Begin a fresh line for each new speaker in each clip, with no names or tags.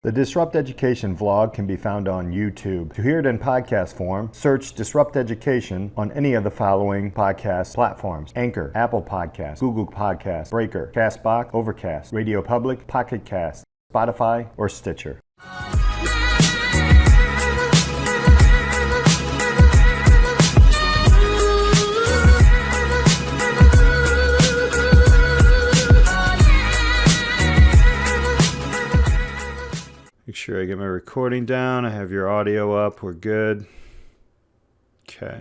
The Disrupt Education vlog can be found on YouTube. To hear it in podcast form, search Disrupt Education on any of the following podcast platforms: Anchor, Apple Podcasts, Google Podcasts, Breaker, Castbox, Overcast, Radio Public, Pocket Cast, Spotify, or Stitcher. Make sure I get my recording down. I have your audio up. We're good. Okay.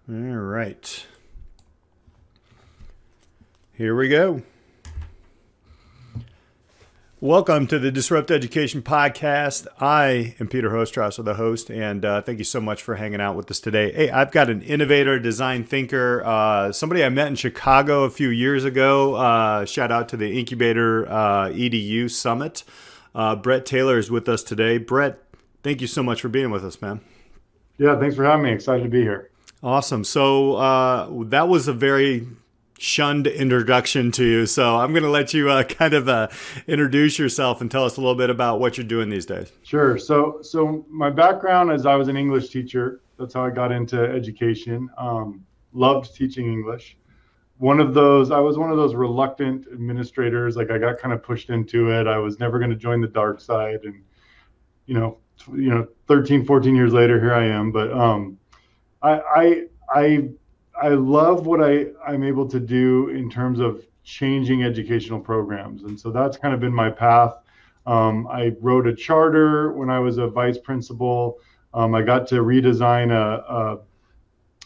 All right. Here we go. Welcome to the Disrupt Education Podcast. I am Peter Hostrasser, the host, and thank you so much for hanging out with us today. Hey, I've got an innovator, design thinker, somebody I met in Chicago a few years ago. Shout out to the Incubator EDU Summit. Brett Taylor is with us today. Brett, thank you so much for being with us, man.
Yeah, thanks for having me. Excited to be here.
Awesome. So that was a very shunned introduction to you. So I'm going to let you introduce yourself and tell us a little bit about what you're doing these days.
Sure. So my background is I was an English teacher. That's how I got into education. Loved teaching English. I was one of those reluctant administrators. Like I got kind of pushed into it. I was never going to join the dark side. And, 13, 14 years later, here I am. But I love what I'm able to do in terms of changing educational programs. And so that's kind of been my path. I wrote a charter when I was a vice principal. I got to redesign a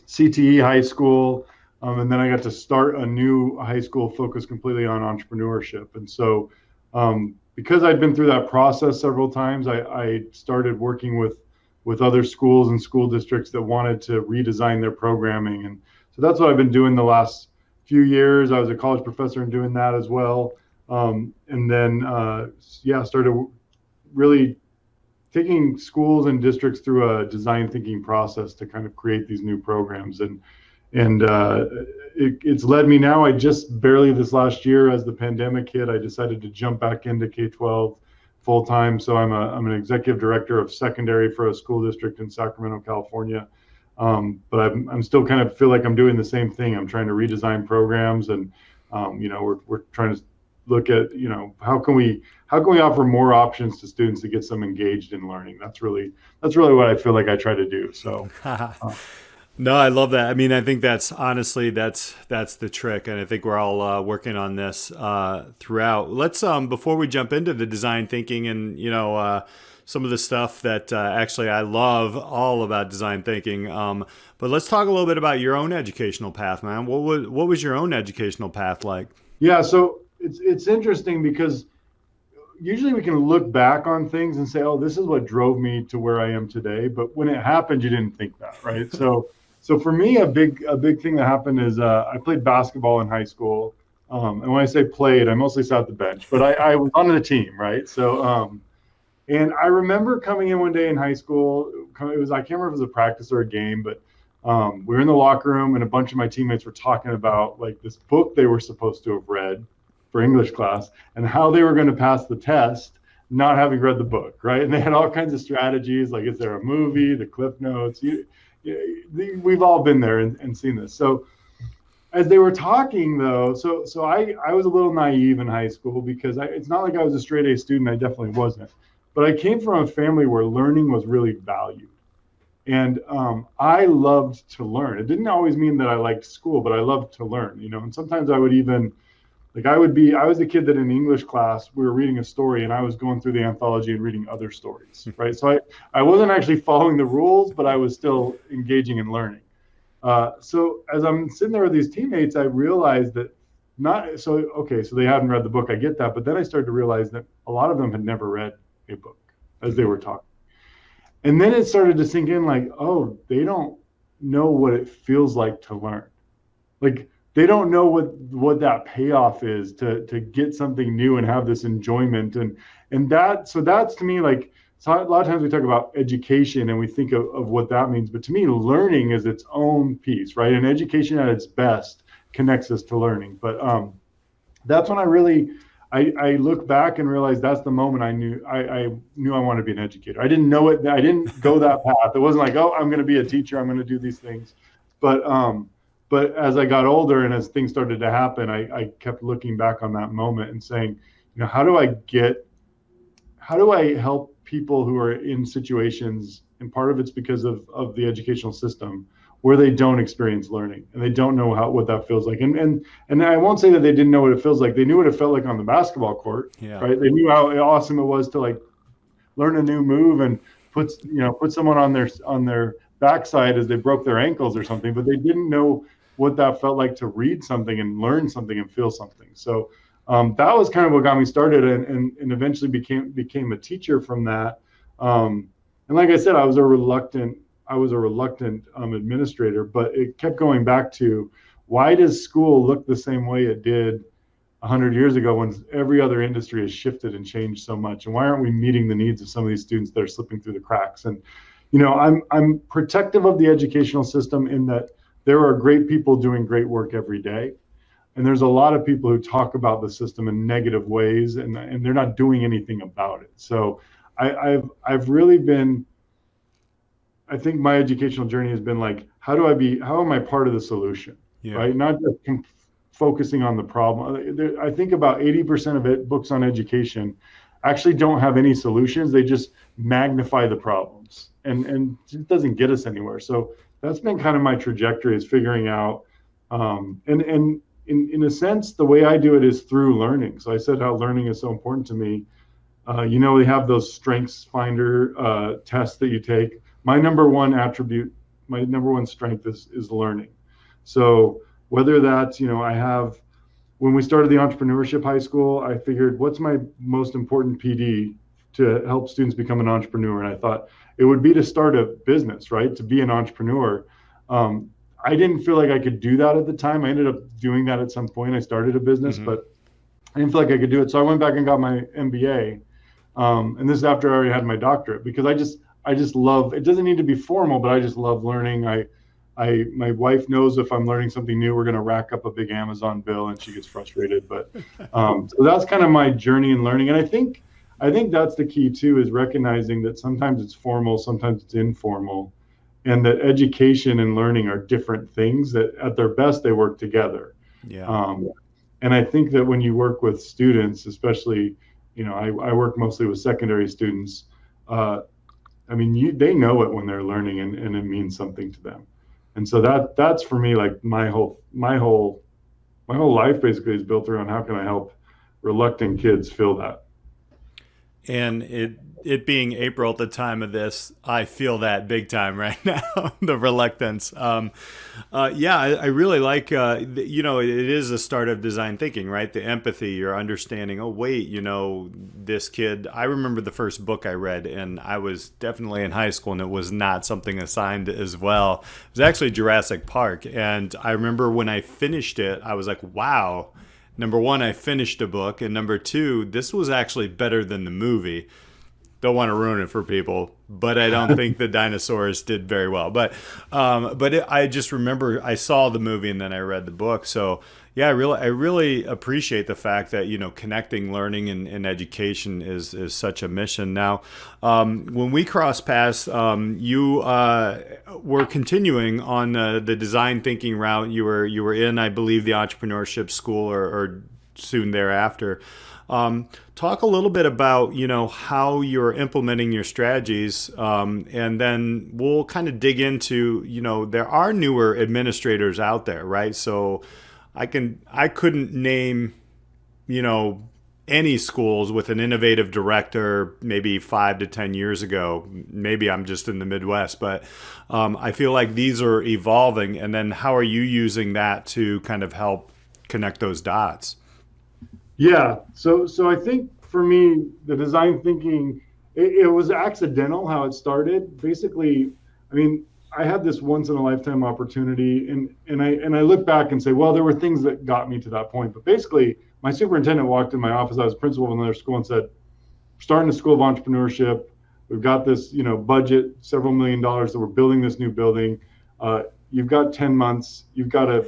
CTE high school. And then I got to start a new high school focused completely on entrepreneurship. And so because I'd been through that process several times, I started working with other schools and school districts that wanted to redesign their programming. And so that's what I've been doing the last few years. I was a college professor and doing that as well. And then, started really taking schools and districts through a design thinking process to kind of create these new programs. And it's led me now. I just barely this last year, as the pandemic hit, I decided to jump back into K-12 full time. So I'm an executive director of secondary for a school district in Sacramento, California. But I'm still kind of feel like I'm doing the same thing. I'm trying to redesign programs, and we're trying to look at how can we offer more options to students to get them engaged in learning. That's really what I feel like I try to do. So.
No, I love that. I mean, I think that's the trick, and I think we're all working on this throughout. Let's before we jump into the design thinking and some of the stuff that actually I love all about design thinking. But let's talk a little bit about your own educational path, man. What was your own educational path like?
Yeah, so it's interesting because usually we can look back on things and say, oh, this is what drove me to where I am today. But when it happened, you didn't think that, right? So for me, a big thing that happened is I played basketball in high school. And when I say played, I mostly sat at the bench, but I was on the team, right? So and I remember coming in one day in high school. I can't remember if it was a practice or a game, but we were in the locker room and a bunch of my teammates were talking about like this book they were supposed to have read for English class and how they were going to pass the test, not having read the book, right? And they had all kinds of strategies, like is there a movie, the cliff notes? We've all been there and seen this. So as they were talking, though, so I was a little naive in high school because it's not like I was a straight A student. I definitely wasn't. But I came from a family where learning was really valued. And I loved to learn. It didn't always mean that I liked school, but I loved to learn, and sometimes I would even, I was the kid that in English class, we were reading a story and I was going through the anthology and reading other stories, right? So I wasn't actually following the rules, but I was still engaging in learning. So as I'm sitting there with these teammates, I realized that so they hadn't read the book, I get that. But then I started to realize that a lot of them had never read a book as they were talking. And then it started to sink in like, oh, they don't know what it feels like to learn. Like they don't know what that payoff is to get something new and have this enjoyment. And that's to me, like, so a lot of times we talk about education and we think of what that means. But to me, learning is its own piece, right? And education at its best connects us to learning. But that's when I I look back and realize that's the moment I knew I wanted to be an educator. I didn't know it. I didn't go that path. It wasn't like, oh, I'm going to be a teacher. I'm going to do these things. But as I got older and as things started to happen, I kept looking back on that moment and saying, how do I help people who are in situations, and part of it's because of the educational system, where they don't experience learning and they don't know what that feels like. And I won't say that they didn't know what it feels like. They knew what it felt like on the basketball court,
Yeah.
right? They knew how awesome it was to like learn a new move and put someone on their backside as they broke their ankles or something, but they didn't know what that felt like to read something and learn something and feel something. So that was kind of what got me started, and eventually became a teacher from that. And like I said, I was a reluctant administrator, but it kept going back to, why does school look the same way it did 100 years ago when every other industry has shifted and changed so much? And why aren't we meeting the needs of some of these students that are slipping through the cracks? And I'm protective of the educational system in that there are great people doing great work every day. And there's a lot of people who talk about the system in negative ways, and they're not doing anything about it. So I've really been, I think my educational journey has been like, how am I part of the solution?
Yeah.
Right? Not just focusing on the problem. I think about 80% of it, books on education, actually don't have any solutions. They just magnify the problems, and it doesn't get us anywhere. So that's been kind of my trajectory, is figuring out, and in a sense, the way I do it is through learning. So I said how learning is so important to me. We have those strengths finder tests that you take. My number one strength is learning. So whether that's, when we started the entrepreneurship high school, I figured, what's my most important PD to help students become an entrepreneur? And I thought it would be to start a business, right? To be an entrepreneur. I didn't feel like I could do that at the time. I ended up doing that at some point. I started a business, but I didn't feel like I could do it. So I went back and got my MBA. And this is after I already had my doctorate, because I just love, it doesn't need to be formal, but I just love learning. My wife knows if I'm learning something new, we're going to rack up a big Amazon bill, and she gets frustrated. But so that's kind of my journey in learning. And I think that's the key too, is recognizing that sometimes it's formal, sometimes it's informal, and that education and learning are different things, that at their best, they work together.
Yeah.
And I think that when you work with students, especially, I work mostly with secondary students. They know it when they're learning, and it means something to them. And so that's for me, like my whole life basically is built around, how can I help reluctant kids feel that.
And it being April at the time of this, I feel that big time right now, the reluctance. I really like, it is a start of design thinking, right? The empathy, you're understanding, oh, wait, this kid, I remember the first book I read, and I was definitely in high school, and it was not something assigned as well. It was actually Jurassic Park. And I remember when I finished it, I was like, wow. Number one, I finished a book, and number two, this was actually better than the movie. Don't want to ruin it for people, but I don't think the dinosaurs did very well. I just remember I saw the movie and then I read the book. So yeah, I really appreciate the fact that connecting learning and education is such a mission. Now, when we crossed paths, you were continuing on the design thinking route. You were in, I believe, the entrepreneurship school or soon thereafter. Talk a little bit about, how you're implementing your strategies, and then we'll kind of dig into, there are newer administrators out there, right? So I couldn't name, any schools with an innovative director maybe 5 to 10 years ago. Maybe I'm just in the Midwest, but I feel like these are evolving. And then how are you using that to kind of help connect those dots?
Yeah. So I think for me, the design thinking, it was accidental how it started. Basically, I had this once in a lifetime opportunity, and I look back and say, well, there were things that got me to that point. But basically, my superintendent walked in my office. I was principal of another school, and said, starting a school of entrepreneurship. We've got this, budget, several $1 million that we're building this new building. You've got 10 months. You've got to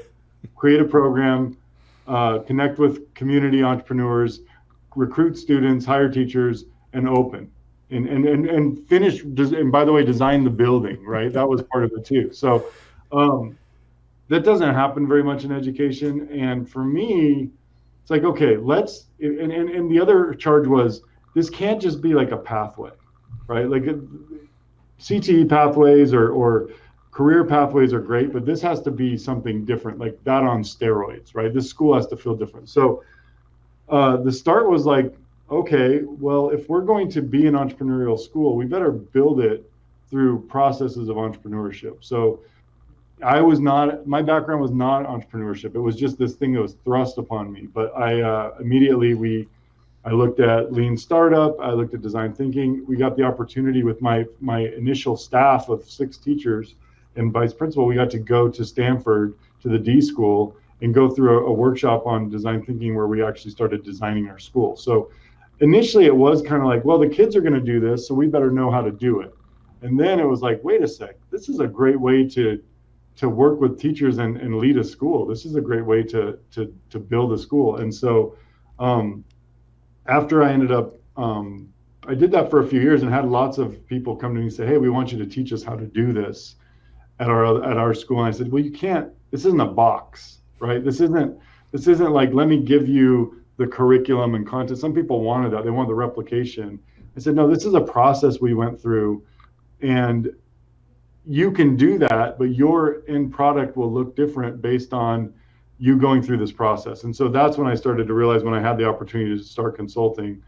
create a program, connect with community entrepreneurs, recruit students, hire teachers, and open. And finish, and by the way, design the building, right? That was part of it too. So that doesn't happen very much in education. And for me, it's like, okay, and the other charge was, this can't just be like a pathway, right? Like CTE pathways or career pathways are great, but this has to be something different, like that on steroids, right? This school has to feel different. So the start was like, okay, well, if we're going to be an entrepreneurial school, we better build it through processes of entrepreneurship. So my background was not entrepreneurship. It was just this thing that was thrust upon me. But I looked at lean startup. I looked at design thinking. We got the opportunity with my initial staff of 6 teachers and vice principal. We got to go to Stanford to the D school and go through a workshop on design thinking where we actually started designing our school. So initially it was kind of like, well, the kids are going to do this, so we better know how to do it. And then it was like, wait a sec, this is a great way to work with teachers and lead a school. This is a great way to build a school. And so after I ended up, I did that for a few years and had lots of people come to me and say, hey, we want you to teach us how to do this at our school. And I said, well, you can't, this isn't a box, right? This isn't like, let me give you the curriculum and content. Some people wanted that. They wanted the replication. I said, no, this is a process we went through, and you can do that, but your end product will look different based on you going through this process. And so that's when I started to realize, when I had the opportunity to start consulting,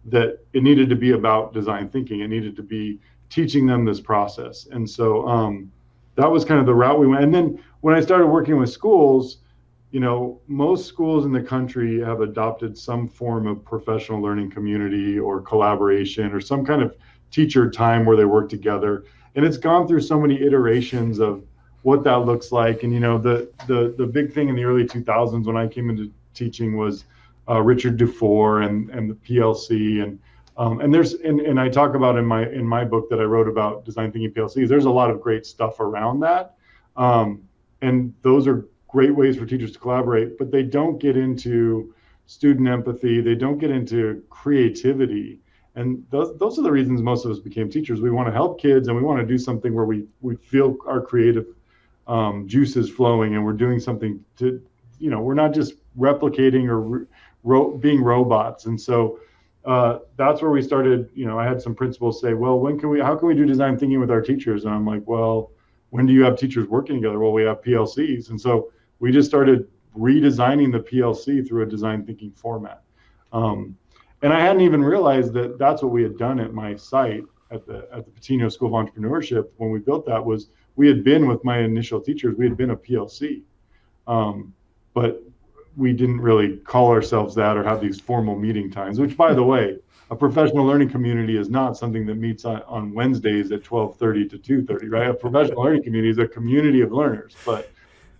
that it needed to be about design thinking. It needed to be teaching them this process. And so that was kind of the route we went. And then when I started working with schools, most schools in the country have adopted some form of professional learning community or collaboration or some kind of teacher time where they work together. And it's gone through so many iterations of what that looks like. And the big thing in the early 2000s when I came into teaching was Richard Dufour and the PLC and I talk about in my book that I wrote about Design Thinking PLCs. There's a lot of great stuff around that, and those are great ways for teachers to collaborate. But they don't get into student empathy. They don't get into creativity. And those are the reasons most of us became teachers. We want to help kids, and we want to do something where we feel our creative juices flowing, and we're doing something to, we're not just replicating or being robots. And so that's where we started. I had some principals say, well, how can we do design thinking with our teachers? And I'm like, well, when do you have teachers working together? Well, we have PLCs. And so we just started redesigning the PLC through a design thinking format. And I hadn't even realized that that's what we had done at my site at the Patino School of Entrepreneurship. When we built that, was we had been with my initial teachers, we had been a PLC, but we didn't really call ourselves that or have these formal meeting times, which, by the way, a professional learning community is not something that meets on Wednesdays at 12:30 to 2:30, right? A professional learning community is a community of learners, but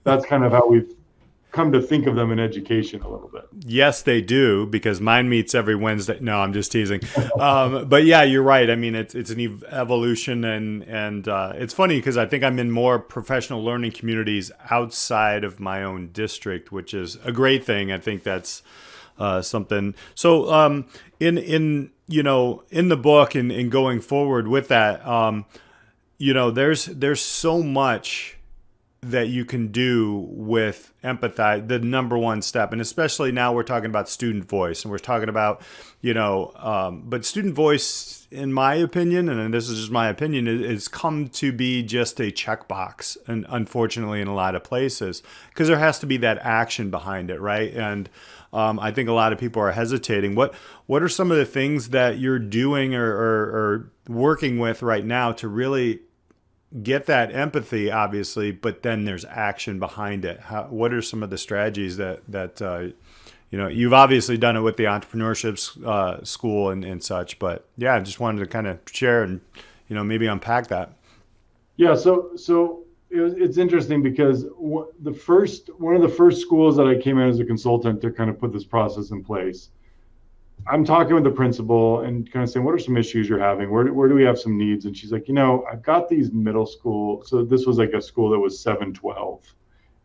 that's kind of how we've come to think of them in education a little bit.
Yes, they do, because mine meets every Wednesday. No, I'm just teasing. But yeah, you're right. I mean, it's an evolution, and it's funny because I think I'm in more professional learning communities outside of my own district, which is a great thing. I think that's something. So in the book and going forward with that, there's so much that you can do with empathize, the number one step. And especially now we're talking about student voice, and we're talking about, but student voice, in my opinion, and this is just my opinion, is come to be just a checkbox, and unfortunately in a lot of places, because there has to be that action behind it, right? And I think a lot of people are hesitating. What are some of the things that you're doing or working with right now to really get that empathy, obviously, but then there's action behind it? What are some of the strategies that you've obviously done it with the entrepreneurship school and such, but yeah, I just wanted to kind of share and maybe unpack that.
Yeah, so it's interesting because one of the first schools that I came in as a consultant to kind of put this process in place, I'm talking with the principal and kind of saying, what are some issues you're having? Where do we have some needs? And she's like, I've got these middle school. So this was like a school that was 7-12.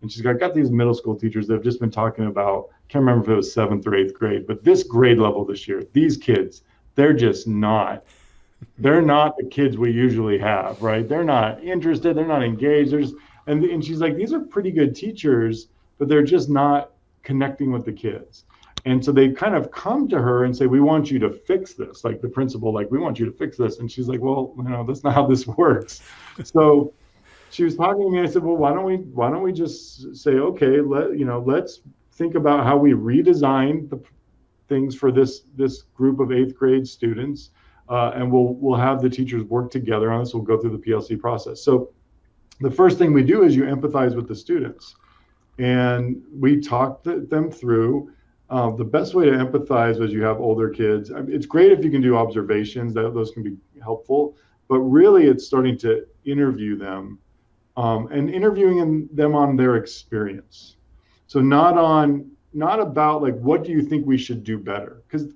And she's got, I got these middle school teachers that have just been talking about, can't remember if it was 7th or 8th grade, but this grade level this year, these kids, they're just not, they're not the kids we usually have, right? They're not interested, they're not engaged. They're just, and she's like, these are pretty good teachers, but they're just not connecting with the kids. And so they kind of come to her and say, we want you to fix this. Like the principal, like, we want you to fix this. And she's like, well, that's not how this works. So she was talking to me, and I said, well, why don't we just say, okay, let's think about how we redesign the things for this group of 8th grade students, and we'll have the teachers work together on this. We'll go through the PLC process. So the first thing we do is you empathize with the students, and we talk them through. The best way to empathize is you have older kids. I mean, it's great if you can do observations; those can be helpful. But really, it's starting to interview them, and interviewing them on their experience. So not about like, what do you think we should do better? Because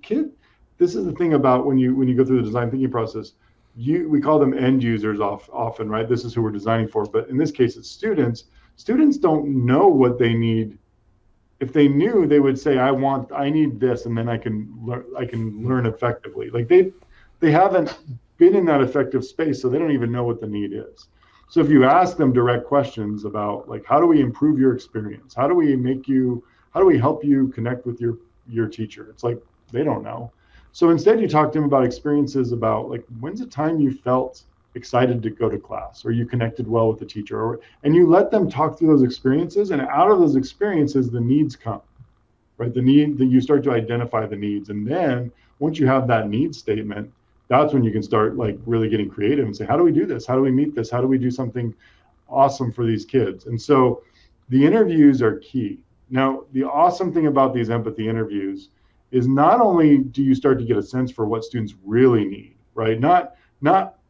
this is the thing about when you go through the design thinking process, we call them end users often, right? This is who we're designing for. But in this case, it's students. Students don't know what they need. If they knew, they would say, I need this, and then I can learn effectively. Like they haven't been in that effective space, so they don't even know what the need is. So if you ask them direct questions about, like, how do we improve your experience? How do we help you connect with your teacher? It's like, they don't know. So instead you talk to them about experiences, about like, when's the time you felt excited to go to class, or you connected well with the teacher, and you let them talk through those experiences, and out of those experiences, the needs come, right? The need, that you start to identify the needs. And then once you have that need statement, that's when you can start like really getting creative and say, how do we do this? How do we meet this? How do we do something awesome for these kids? And so the interviews are key. Now, the awesome thing about these empathy interviews is not only do you start to get a sense for what students really need, right? Not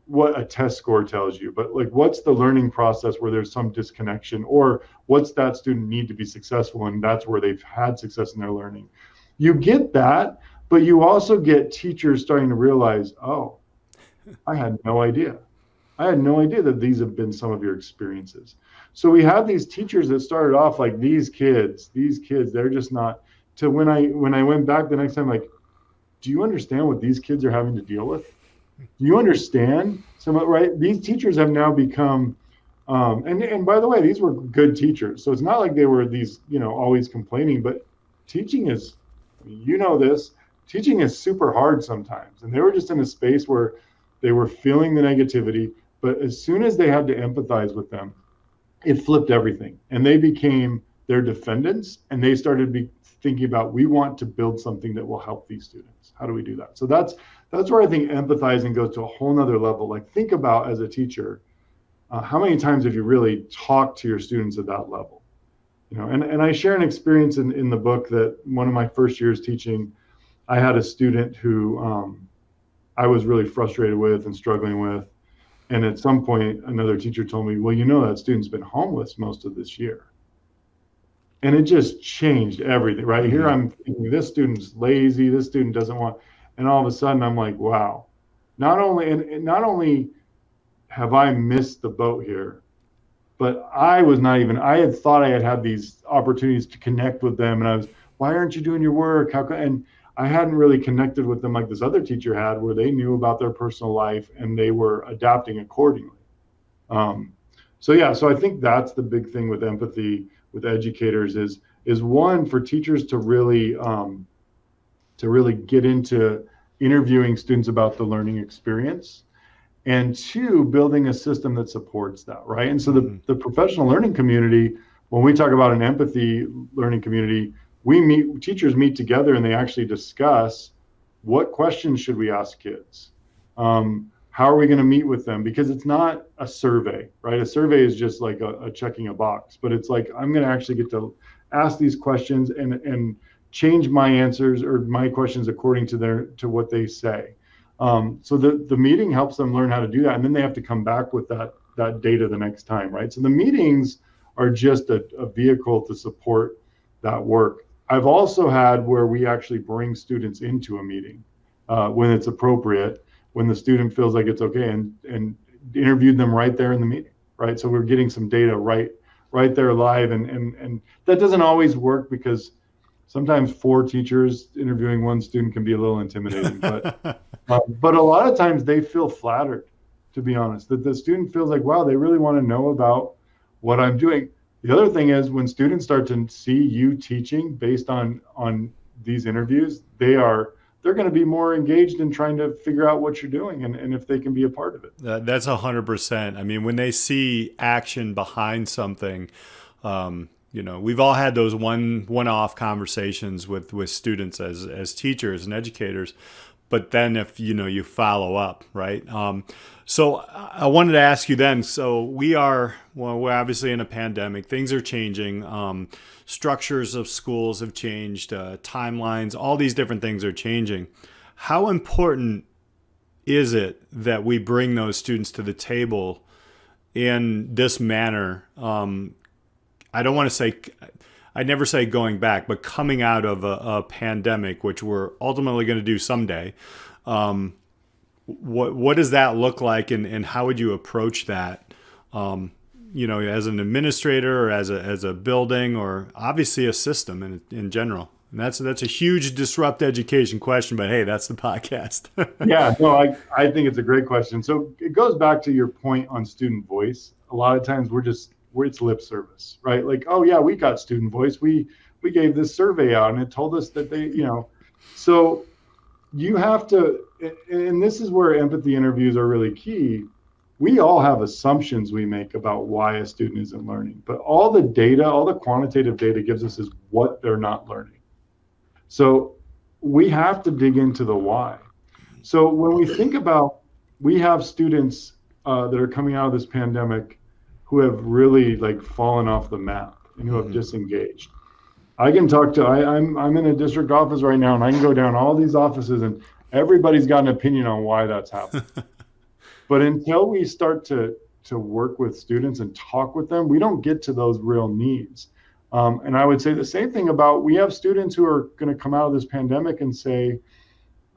what a test score tells you, but like, what's the learning process where there's some disconnection, or what's that student need to be successful, and that's where they've had success in their learning. You get that, but you also get teachers starting to realize, oh, I had no idea. I had no idea that these have been some of your experiences. So we have these teachers that started off like, these kids, they're just not, to when I went back the next time, like, do you understand what these kids are having to deal with? Do you understand? Right? These teachers have now become, and by the way, these were good teachers. So it's not like they were these, always complaining, but teaching is, this, teaching is super hard sometimes. And they were just in a space where they were feeling the negativity, but as soon as they had to empathize with them, it flipped everything. And they became their defendants, and they started thinking about, we want to build something that will help these students. How do we do that? So that's where I think empathizing goes to a whole nother level. Like, think about, as a teacher, how many times have you really talked to your students at that level? And I share an experience in the book that one of my first years teaching, I had a student who I was really frustrated with and struggling with. And at some point, another teacher told me, well, that student's been homeless most of this year. And it just changed everything, right? Here I'm thinking, this student's lazy, this student doesn't want, and all of a sudden I'm like, wow, not only have I missed the boat here, but I had thought I had these opportunities to connect with them, and why aren't you doing your work? And I hadn't really connected with them like this other teacher had, where they knew about their personal life and they were adapting accordingly. So I think that's the big thing with empathy with educators is one, for teachers to really get into interviewing students about the learning experience, and two, building a system that supports that, right? And so the professional learning community, when we talk about an empathy learning community, teachers meet together and they actually discuss, what questions should we ask kids? How are we going to meet with them? Because it's not a survey, right? A survey is just like a checking a box, but it's like, I'm going to actually get to ask these questions and change my answers or my questions according to what they say. So the meeting helps them learn how to do that, and then they have to come back with that data the next time, right? So the meetings are just a vehicle to support that work. I've also had where we actually bring students into a meeting when it's appropriate, when the student feels like it's okay, and interviewed them right there in the meeting, right? So we're getting some data right right there live. And that doesn't always work because sometimes 4 teachers interviewing one student can be a little intimidating. But a lot of times they feel flattered, to be honest, that the student feels like, wow, they really want to know about what I'm doing. The other thing is when students start to see you teaching based on these interviews, they're going to be more engaged in trying to figure out what you're doing and if they can be a part of it.
That's 100%. I mean, when they see action behind something, we've all had those one-off conversations with students as teachers and educators. But then if, you follow up, right? So I wanted to ask you then, so we're obviously in a pandemic, things are changing, structures of schools have changed, timelines, all these different things are changing. How important is it that we bring those students to the table in this manner? I never say going back, but coming out of a pandemic, which we're ultimately going to do someday. What does that look like, and how would you approach that? As an administrator, or as a building, or obviously a system in general. And that's a huge disrupt education question, but hey, that's the podcast.
Yeah, no, I think it's a great question. So it goes back to your point on student voice. A lot of times it's lip service, right? Like, oh yeah, we got student voice. We gave this survey out and it told us that so you have to, and this is where empathy interviews are really key. We all have assumptions we make about why a student isn't learning, but all the data, all the quantitative data gives us is what they're not learning. So we have to dig into the why. So when we think about, we have students that are coming out of this pandemic who have really fallen off the map and who have disengaged. I can talk to, I'm in a district office right now, and I can go down all these offices and everybody's got an opinion on why that's happening. But until we start to work with students and talk with them, we don't get to those real needs. And I would say the same thing about, we have students who are going to come out of this pandemic and say,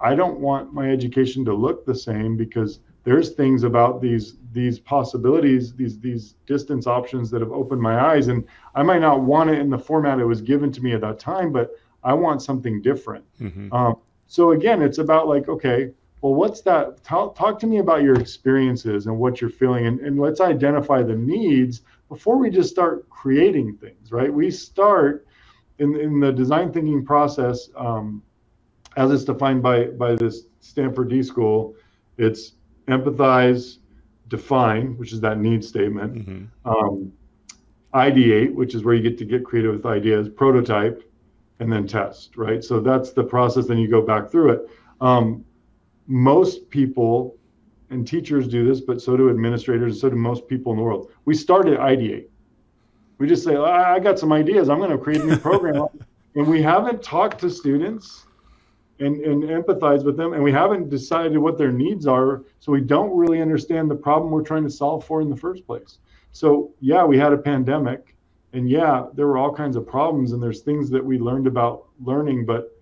I don't want my education to look the same because there's things about these possibilities, these distance options that have opened my eyes, and I might not want it in the format it was given to me at that time, but I want something different. So again, it's about okay, well, what's that? Talk to me about your experiences and what you're feeling, and let's identify the needs before we just start creating things, right? We start in the design thinking process, as it's defined by this Stanford D School. It's empathize, define, which is that need statement, ideate, which is where you get to get creative with ideas, prototype, and then test, right? So that's the process. Then you go back through it. Most people and teachers do this, but so do administrators, so do most people in the world. We start at ideate. We just say, I got some ideas, I'm going to create a new program. And we haven't talked to students and empathize with them, and we haven't decided what their needs are, so we don't really understand the problem we're trying to solve for in the first place. So yeah, we had a pandemic, and yeah, there were all kinds of problems, and there's things that we learned about learning, but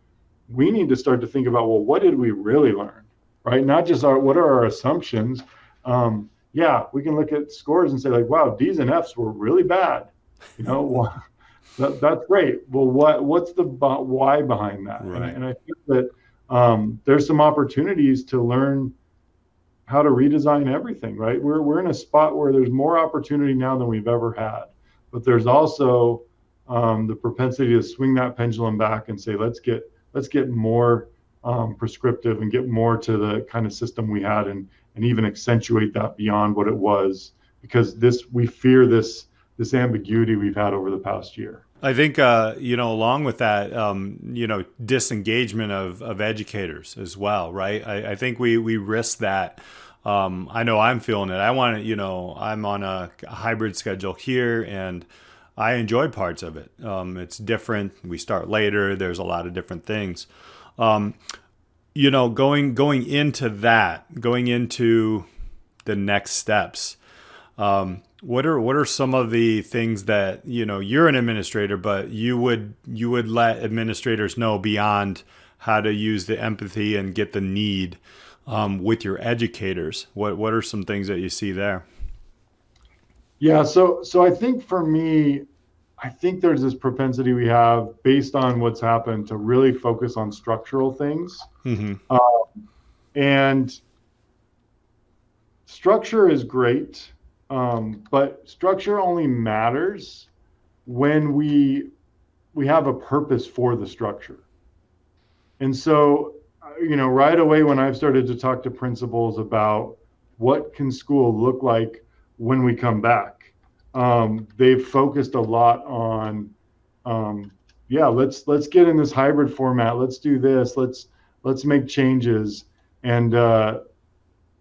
we need to start to think about, well, what did we really learn, right? Not just what are our assumptions. Yeah, we can look at scores and say wow, D's and F's were really bad. That's great. Well, what's the why behind that?
Right.
And I think that there's some opportunities to learn how to redesign everything, right? We're in a spot where there's more opportunity now than we've ever had, but there's also the propensity to swing that pendulum back and say, let's get more prescriptive and get more to the kind of system we had, and even accentuate that beyond what it was, because we fear this ambiguity we've had over the past year.
I think, along with that, disengagement of educators as well, right? I think we risk that. I know I'm feeling it. I want to, I'm on a hybrid schedule here, and I enjoy parts of it. It's different. We start later. There's a lot of different things. Going into the next steps. What are some of the things that, you're an administrator, but you would let administrators know beyond how to use the empathy and get the need with your educators? What are some things that you see there?
Yeah, so I think for me, I think there's this propensity we have based on what's happened to really focus on structural things.
Hmm.
Uh, and structure is great, but structure only matters when we have a purpose for the structure. And so, right away when I've started to talk to principals about what can school look like when we come back, they've focused a lot on, um, yeah, let's get in this hybrid format. Let's do this. Let's make changes. And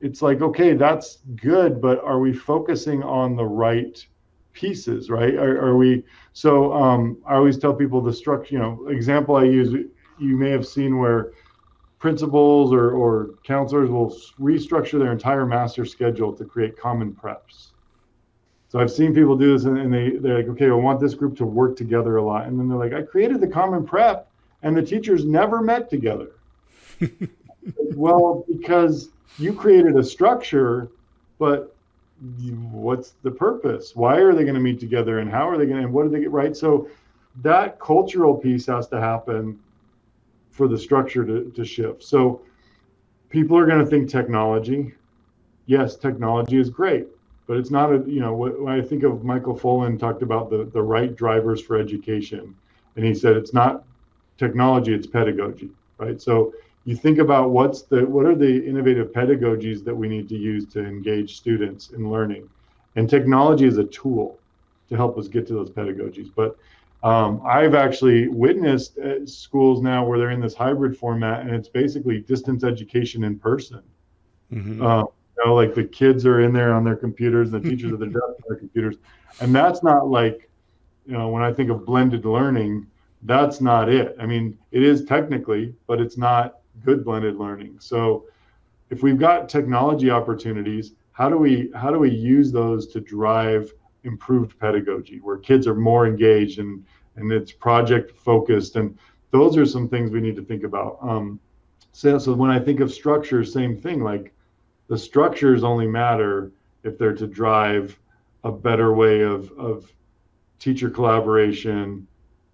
it's like, okay, that's good, but are we focusing on the right pieces, right? Are we? So I always tell people the structure. Example I use. You may have seen where principals or counselors will restructure their entire master schedule to create common preps. So I've seen people do this, and they're like, okay, I want this group to work together a lot, and then they're like, I created the common prep, and the teachers never met together. Well, because you created a structure, but what's the purpose? Why are they going to meet together, and how are they going to, and what do they get right? So that cultural piece has to happen for the structure to shift. So people are going to think technology. Yes, technology is great, but it's not when I think of Michael Fullen talked about the right drivers for education, and he said it's not technology, it's pedagogy, right? So you think about what are the innovative pedagogies that we need to use to engage students in learning, and technology is a tool to help us get to those pedagogies. But I've actually witnessed schools now where they're in this hybrid format, and it's basically distance education in person.
Hmm.
Uh, like the kids are in there on their computers, and the teachers are at their desk on their computers, and that's not like, when I think of blended learning, that's not it. I mean, it is technically, but it's not good blended learning. So if we've got technology opportunities, how do we use those to drive improved pedagogy where kids are more engaged and it's project focused, and those are some things we need to think about. So when I think of structure, same thing. Like the structures only matter if they're to drive a better way of teacher collaboration,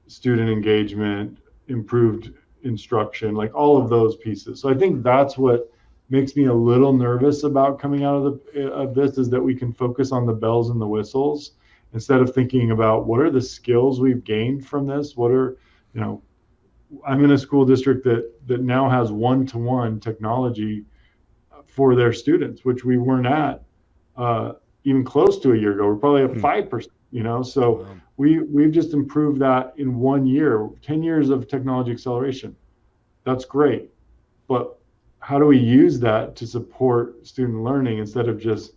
student engagement, improved instruction, like all of those pieces. So I think that's what makes me a little nervous about coming out of this, is that we can focus on the bells and the whistles instead of thinking about what are the skills we've gained from this. What are, you know, I'm in a school district that now has one-to-one technology for their students, which we weren't at even close to a year ago. We're probably at 5%. So
Wow.
we've just improved that in 1 year. 10 years of technology acceleration. That's great, but how do we use that to support student learning instead of just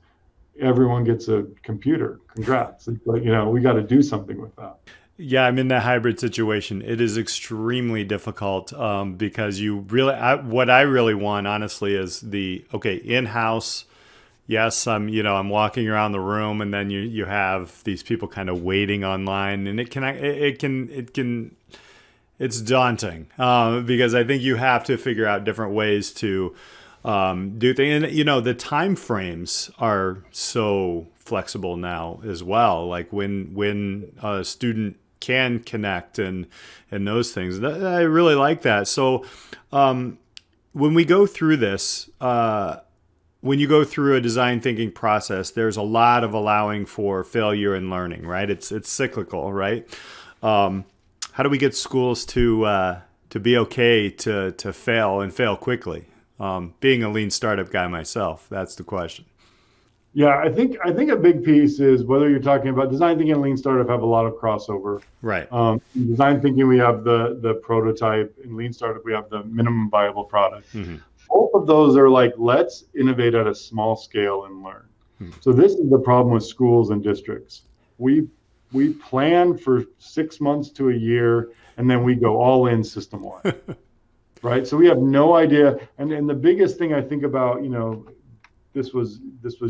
everyone gets a computer? Congrats! But we got to do something with that.
Yeah, I'm in that hybrid situation. It is extremely difficult because what I really want, honestly, is the okay in-house. Yes, I'm walking around the room, and then you have these people kind of waiting online, and it's daunting because I think you have to figure out different ways to do things. And the time frames are so flexible now as well. Like when a student can connect and those things. I really like that. So when we go through this. When you go through a design thinking process, there's a lot of allowing for failure in learning, right? It's cyclical, right? How do we get schools to be okay to fail and fail quickly? Being a lean startup guy myself, that's the question.
Yeah, I think a big piece is whether you're talking about design thinking and lean startup have a lot of crossover.
Right.
In design thinking, we have the prototype. In lean startup, we have the minimum viable product.
Mm-hmm.
Both of those are like, let's innovate at a small scale and learn. So this is the problem with schools and districts. We plan for 6 months to a year, and then we go all in system wide, right? So we have no idea. And the biggest thing I think about, this was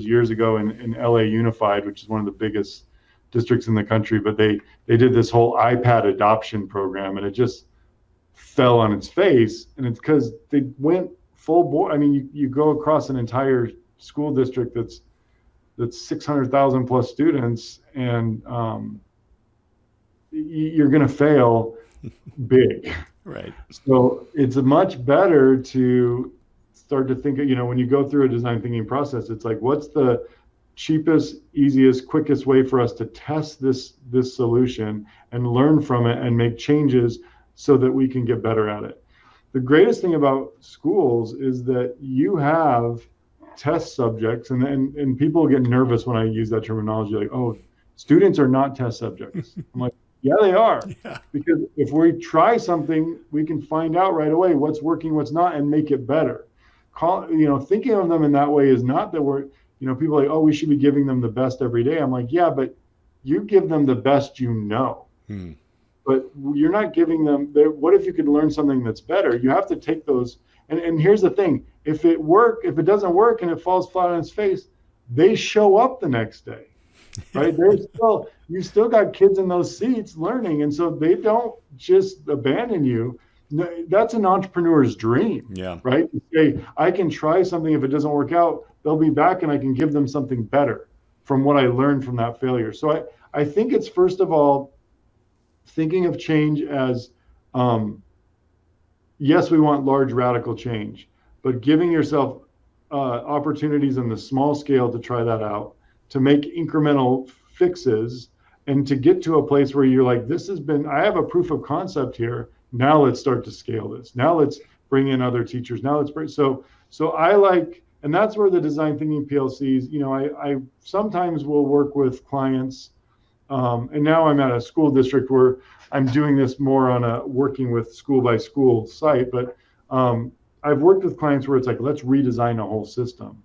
years ago in LA Unified, which is one of the biggest districts in the country, but they did this whole iPad adoption program, and it just fell on its face. And it's because they went full board. I mean, you go across an entire school district that's that's 600,000 plus students, and you're going to fail big.
Right.
So it's much better to start to think, when you go through a design thinking process, it's like, what's the cheapest, easiest, quickest way for us to test this solution and learn from it and make changes so that we can get better at it. The greatest thing about schools is that you have test subjects, and people get nervous when I use that terminology, like, oh, students are not test subjects. I'm like, yeah, they are.
Yeah.
Because if we try something, we can find out right away what's working, what's not, and make it better. Thinking of them in that way is not that we're, people are like, oh, we should be giving them the best every day. I'm like, yeah, but you give them the best you know. But you're not giving them, what if you could learn something that's better? You have to take those. And here's the thing, if it doesn't work and it falls flat on its face, they show up the next day, right? You still got kids in those seats learning. And so they don't just abandon you. That's an entrepreneur's dream,
Yeah.
right? Say, I can try something. If it doesn't work out, they'll be back and I can give them something better from what I learned from that failure. So I think it's, first of all, thinking of change as, yes, we want large radical change, but giving yourself opportunities on the small scale to try that out, to make incremental fixes, and to get to a place where you're like, I have a proof of concept here. Now let's start to scale this. Now let's bring in other teachers. Now let's bring, so I like, and that's where the Design Thinking PLCs, I sometimes will work with clients. And now I'm at a school district where I'm doing this more on a working with school by school site, but I've worked with clients where it's like, let's redesign a whole system.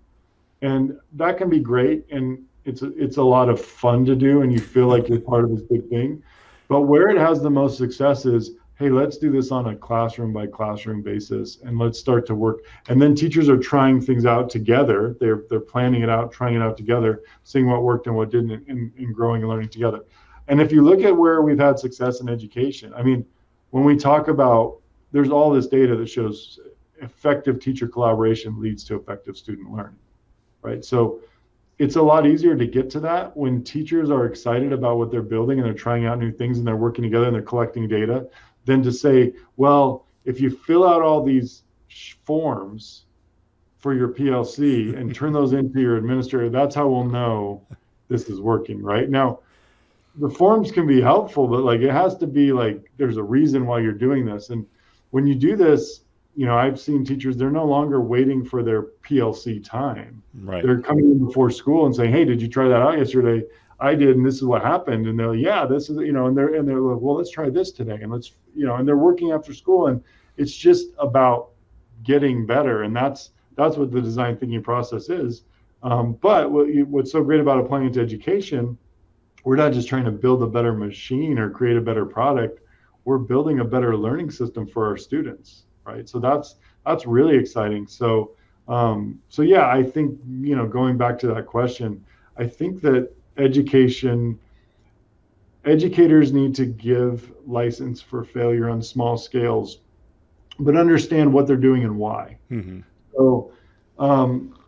And that can be great. And it's a lot of fun to do. And you feel like you're part of this big thing. But where it has the most success is, hey, let's do this on a classroom by classroom basis. And let's start to work. And then teachers are trying things out together. They're planning it out, trying it out together, seeing what worked and what didn't, and growing and learning together. And if you look at where we've had success in education, I mean, when we talk about, there's all this data that shows effective teacher collaboration leads to effective student learning, right? So it's a lot easier to get to that when teachers are excited about what they're building and they're trying out new things and they're working together and they're collecting data, than to say, well, if you fill out all these forms for your PLC and turn those into your administrator, that's how we'll know this is working, right? Now, the forms can be helpful, but like, it has to be like, there's a reason why you're doing this. And when you do this, I've seen teachers, they're no longer waiting for their PLC time.
Right.
They're coming in before school and saying, hey, did you try that out yesterday? I did, and this is what happened. And they're like, yeah, this is, and they're like, well, let's try this today. And let's, and they're working after school. And it's just about getting better. And that's what the design thinking process is. But what's so great about applying it to education, we're not just trying to build a better machine or create a better product. We're building a better learning system for our students, right? So that's really exciting. So yeah, I think, going back to that question, I think that educators need to give license for failure on small scales, but understand what they're doing and why. Mm-hmm. So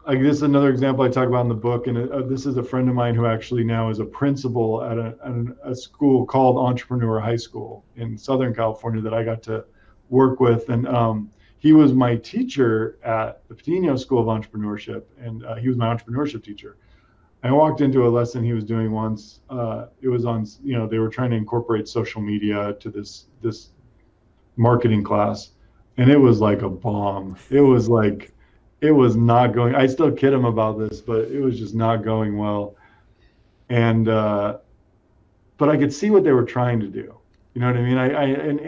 like, this is another example I talk about in the book, and this is a friend of mine who actually now is a principal at a school called Entrepreneur High School in Southern California that I got to work with. And he was my teacher at the Patino School of Entrepreneurship, and he was my entrepreneurship teacher. I walked into a lesson he was doing once. It was on, they were trying to incorporate social media to this marketing class, and it was like a bomb. It was not going. I still kid him about this, but it was just not going well. And but I could see what they were trying to do. You know what I mean?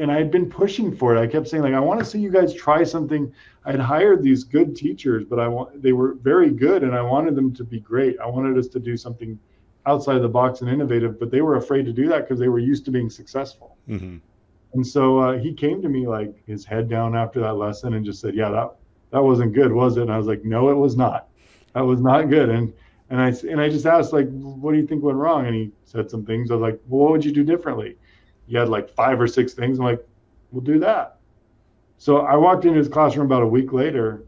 I had been pushing for it. I kept saying, like, I want to see you guys try something. I'd hired these good teachers, but they were very good, and I wanted them to be great. I wanted us to do something outside the box and innovative, but they were afraid to do that because they were used to being successful. Mm-hmm. And so he came to me, like, his head down after that lesson, and just said, yeah, that wasn't good, was it? And I was like, no, it was not. That was not good. And I just asked, like, what do you think went wrong? And he said some things. I was like, well, what would you do differently? He had like 5 or 6 things. I'm like, we'll do that. So I walked into his classroom about a week later,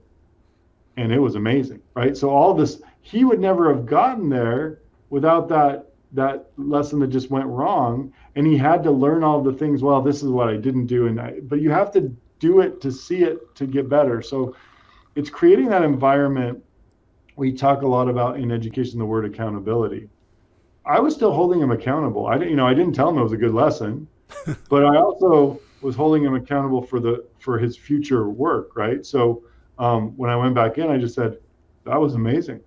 and it was amazing, right? So all this, he would never have gotten there without that lesson that just went wrong, and he had to learn all the things. Well, this is what I didn't do, but you have to do it to see it to get better. So it's creating that environment. We talk a lot about in education the word accountability. I was still holding him accountable. I didn't tell him it was a good lesson, but I also was holding him accountable for his future work, right? So when I went back in, I just said, that was amazing,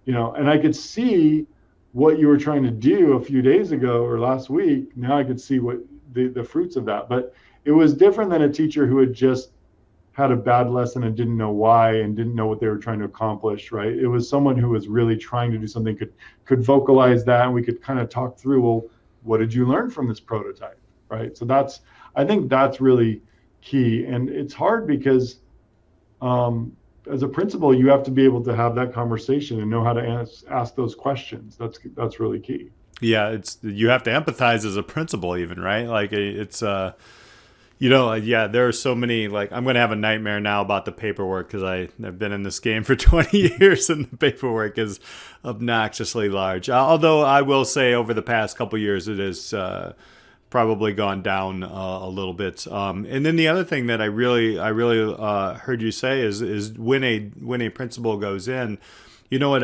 and I could see what you were trying to do a few days ago or last week. Now I could see what the fruits of that. But it was different than a teacher who had just had a bad lesson and didn't know why and didn't know what they were trying to accomplish, right? It was someone who was really trying to do something, could vocalize that, and we could kind of talk through, well, what did you learn from this prototype, right? So I think that's really key. And it's hard because as a principal, you have to be able to have that conversation and know how to ask those questions. That's really key.
Yeah, you have to empathize as a principal, even, right? Like it's yeah, there are so many, like, I'm going to have a nightmare now about the paperwork because I've been in this game for 20 years and the paperwork is obnoxiously large. Although I will say over the past couple of years, it has probably gone down a little bit. And then the other thing that I really heard you say is when a principal goes in, you know what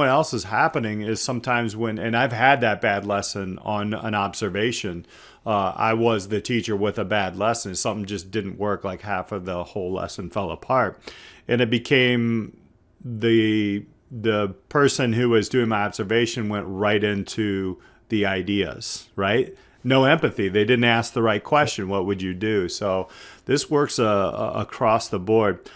else is happening is sometimes and I've had that bad lesson on an observation. I was the teacher with a bad lesson. Something just didn't work. Like half of the whole lesson fell apart, and it became the person who was doing my observation went right into the ideas, right? No empathy. They didn't ask the right question. What would you do? So this works across the board.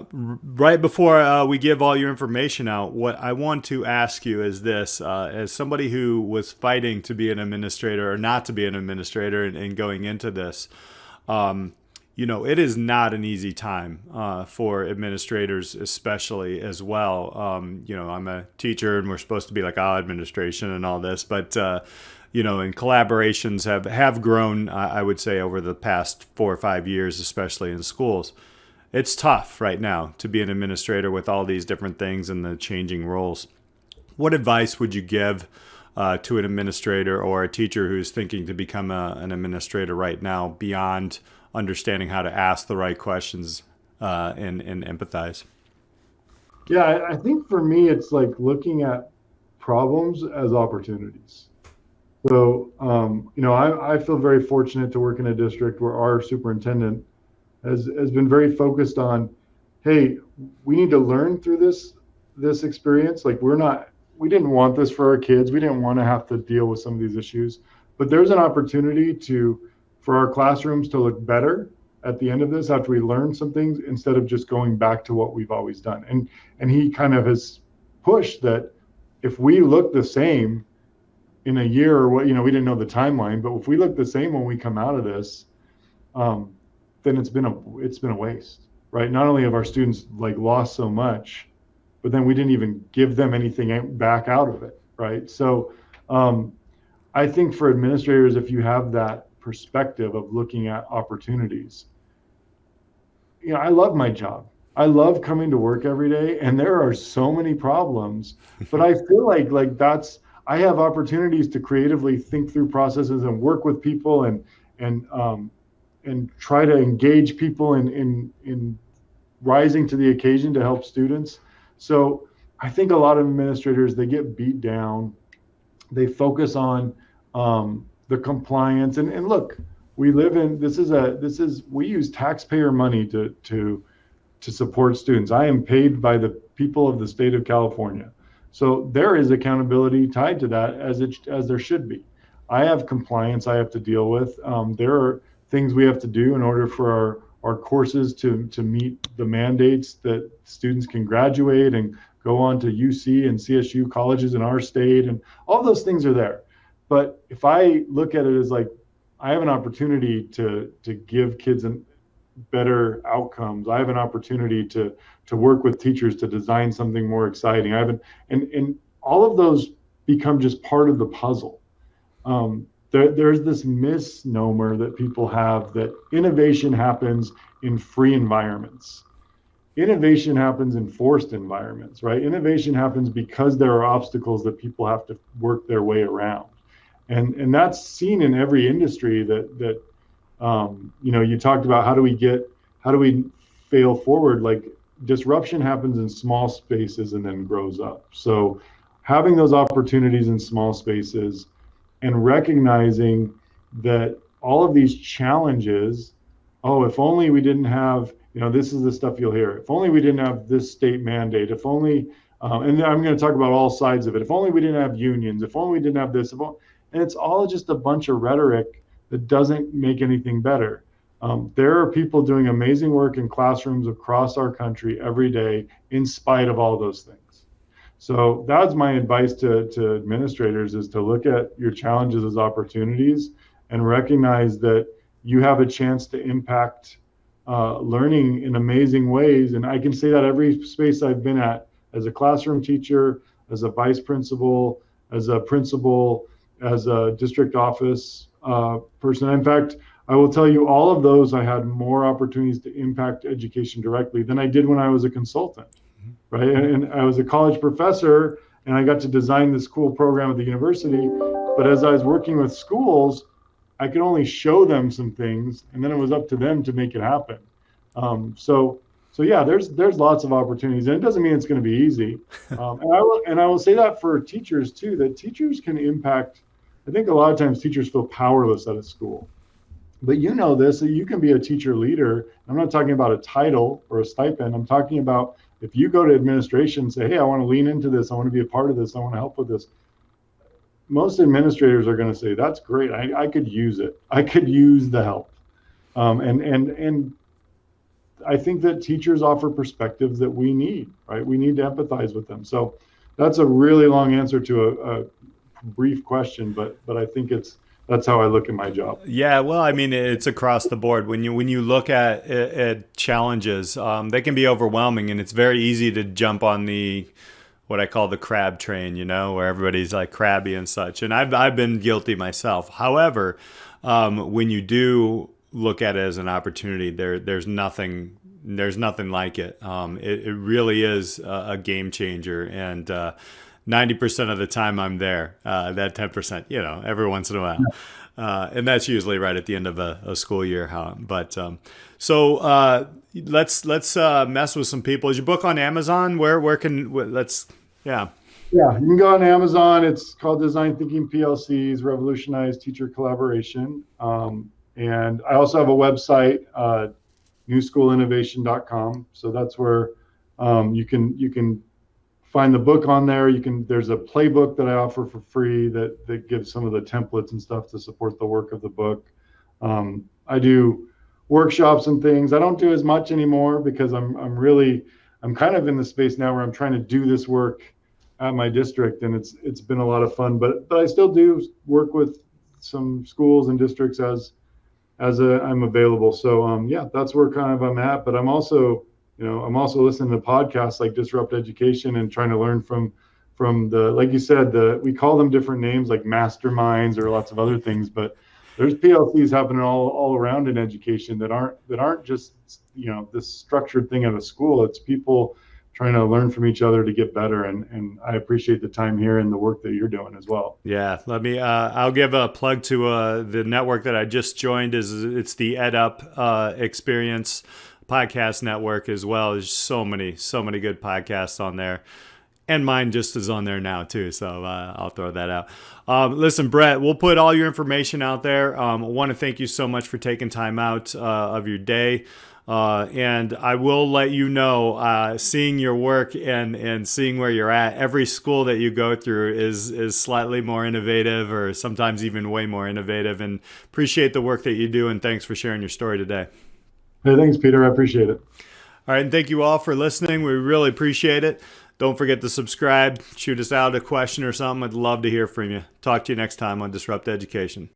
Right before we give all your information out, what I want to ask you is this: as somebody who was fighting to be an administrator or not to be an administrator and going into this, it is not an easy time for administrators, especially as well. I'm a teacher, and we're supposed to be like, administration and all this, but and collaborations have grown, I would say, over the past 4 or 5 years, especially in schools. It's tough right now to be an administrator with all these different things and the changing roles. What advice would you give to an administrator or a teacher who's thinking to become an administrator right now, beyond understanding how to ask the right questions and empathize?
Yeah, I think for me, it's like looking at problems as opportunities. So, I feel very fortunate to work in a district where our superintendent has been very focused on, hey, we need to learn through this experience. Like we didn't want this for our kids. We didn't want to have to deal with some of these issues, but there's an opportunity for our classrooms to look better at the end of this after we learn some things, instead of just going back to what we've always done. And he kind of has pushed that if we look the same in a year, or what, we didn't know the timeline, but if we look the same when we come out of this, then it's been a waste, right? Not only have our students lost so much, but then we didn't even give them anything back out of it, right? So I think for administrators, if you have that perspective of looking at opportunities, I love my job. I love coming to work every day, and there are so many problems, but I feel like I have opportunities to creatively think through processes and work with people and try to engage people in rising to the occasion to help students. So I think a lot of administrators, they get beat down. They focus on the compliance. And look, we use taxpayer money to support students. I am paid by the people of the state of California. So there is accountability tied to that, as there should be. I have compliance I have to deal with. There are things we have to do in order for our courses to meet the mandates that students can graduate and go on to UC and CSU colleges in our state, and all those things are there. But if I look at it as I have an opportunity to give kids better outcomes, I have an opportunity to work with teachers to design something more exciting. And all of those become just part of the puzzle. There's this misnomer that people have that innovation happens in free environments. innovation happens in forced environments, right? Innovation happens because there are obstacles that people have to work their way around. And that's seen in every industry that you talked about how do we fail forward? Like disruption happens in small spaces and then grows up. So having those opportunities in small spaces and recognizing that all of these challenges, oh, if only we didn't have, this is the stuff you'll hear. If only we didn't have this state mandate, if only, and I'm going to talk about all sides of it. If only we didn't have unions, if only we didn't have this, and it's all just a bunch of rhetoric that doesn't make anything better. There are people doing amazing work in classrooms across our country every day in spite of all those things. So that's my advice to administrators, is to look at your challenges as opportunities and recognize that you have a chance to impact learning in amazing ways. And I can say that every space I've been at, as a classroom teacher, as a vice principal, as a principal, as a district office person. In fact, I will tell you, all of those, I had more opportunities to impact education directly than I did when I was a consultant, right? And I was a college professor, and I got to design this cool program at the university. But as I was working with schools, I could only show them some things, and then it was up to them to make it happen. So yeah, there's lots of opportunities, and it doesn't mean it's going to be easy. And I will say that for teachers too, that teachers can impact. I think a lot of times teachers feel powerless at a school. But this, that you can be a teacher leader. I'm not talking about a title or a stipend. I'm talking about if you go to administration and say, hey, I want to lean into this. I want to be a part of this. I want to help with this. Most administrators are going to say, that's great. I could use it. I could use the help. And I think that teachers offer perspectives that we need, right? We need to empathize with them. So that's a really long answer to a brief question, but I think that's how I look at my job.
Yeah, well, I mean, it's across the board. When you look at challenges, they can be overwhelming, and it's very easy to jump on what I call the crab train, where everybody's like crabby and such. And I've been guilty myself. However, when you do look at it as an opportunity, there's nothing like it. It really is a game changer, and 90% of the time I'm there. That 10%, every once in a while, and that's usually right at the end of a school year. But so let's mess with some people. Is your book on Amazon? Yeah.
Yeah, you can go on Amazon. It's called Design Thinking PLCs, Revolutionize Teacher Collaboration. And I also have a website, newschoolinnovation.com. So that's where you can find the book on there. There's a playbook that I offer for free that gives some of the templates and stuff to support the work of the book. I do workshops and things. I don't do as much anymore because I'm kind of in the space now where I'm trying to do this work at my district, and it's been a lot of fun. But I still do work with some schools and districts as I'm available. So yeah, that's where kind of I'm at. But I'm also listening to podcasts like Disrupt Education and trying to learn from the, like you said, we call them different names like masterminds or lots of other things, but there's PLCs happening all around in education that aren't just this structured thing at a school. It's people trying to learn from each other to get better, and I appreciate the time here and the work that you're doing as well.
Yeah, I'll give a plug to the network that I just joined. It's the EdUp Experience podcast network as well. There's so many good podcasts on there, and mine just is on there now too, so I'll throw that out. Listen, Brett, we'll put all your information out there. I want to thank you so much for taking time out of your day, and I will let you know, seeing your work and seeing where you're at, every school that you go through is slightly more innovative, or sometimes even way more innovative, and appreciate the work that you do, and thanks for sharing your story today.
Hey, thanks, Peter. I appreciate it.
All right, and thank you all for listening. We really appreciate it. Don't forget to subscribe. Shoot us out a question or something. I'd love to hear from you. Talk to you next time on Disrupt Education.